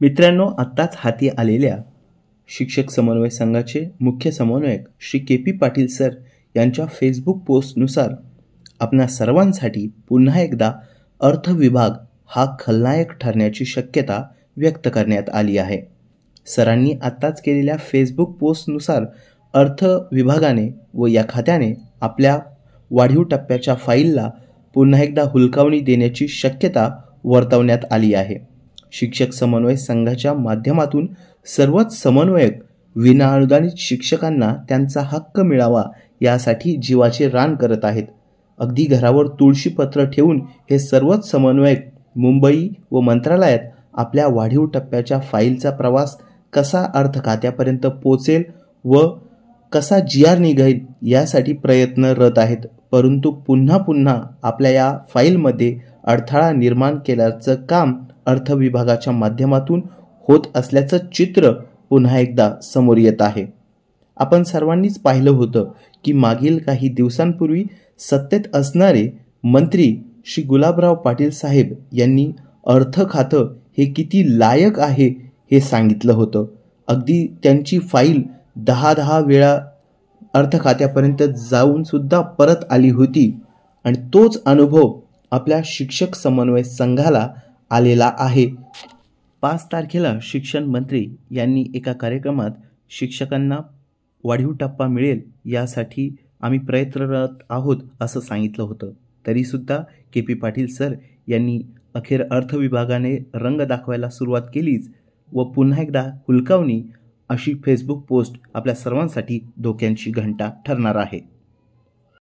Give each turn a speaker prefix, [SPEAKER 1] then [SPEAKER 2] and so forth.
[SPEAKER 1] मित्रांनो, आत्ताच हाती आलेल्या शिक्षक समन्वय संघाचे मुख्य समन्वयक श्री के.पी. पाटील सर यांच्या फेसबुक पोस्टनुसार आपणा सर्वांसाठी पुन्हा एकदा अर्थ विभाग हा खलनायक ठरण्याची शक्यता व्यक्त करण्यात आली आहे। सरांनी आत्ताच केलेल्या फेसबुक पोस्टनुसार अर्थ विभागाने व या खात्याने आपल्या वाढीव टप्प्याच्या फाईलला पुन्हा एकदा हुलकावणी देण्याची शक्यता वर्तवण्यात आली आहे। शिक्षक समन्वय संघाच्या माध्यमातून सर्वच समन्वयक विनाअनुदानित शिक्षकांना त्यांचा हक्क मिळावा यासाठी जीवाचे रान करत आहेत। अगदी घरावर तुळशीपत्र ठेवून हे सर्वच समन्वयक मुंबई व मंत्रालयात आपल्या वाढीव टप्प्याच्या फाईलचा प्रवास कसा अर्थ खात्यापर्यंत पोहोचेल व कसा GR निघेल यासाठी प्रयत्नरत आहेत। परंतु पुन्हा पुन्हा आपल्या या फाईलमध्ये अडथळा निर्माण केल्याचं काम अर्थ विभागाच्या माध्यमातून होत असल्याचं चित्र पुन्हा एकदा समोर येत आहे। आपण सर्वांनीच पाहिलं होतं की मागील काही दिवसांपूर्वी सत्तेत असणारे मंत्री श्री गुलाबराव पाटील साहेब यांनी अर्थ खातं हे किती लायक आहे हे सांगितलं होतं। अगदी त्यांची फाईल 10 वेळा अर्थ खात्यापर्यंत जाऊन सुद्धा परत आली होती आणि तोच अनुभव आपल्या शिक्षक समन्वय संघाला आलेला आहे। 5 तारखेला शिक्षण मंत्री यांनी एका कार्यक्रमात शिक्षकांना वाढीव टप्पा मिळेल यासाठी आम्ही प्रयत्नरत आहोत असं सांगितलं होतं। तरीसुद्धा के.पी. पाटील सर यांनी अखेर अर्थ विभागाने रंग दाखवायला सुरुवात केलीच व पुन्हा एकदा हुलकावणी अशी फेसबुक पोस्ट आपल्या सर्वांसाठी धोक्यांची घंटा ठरणार आहे।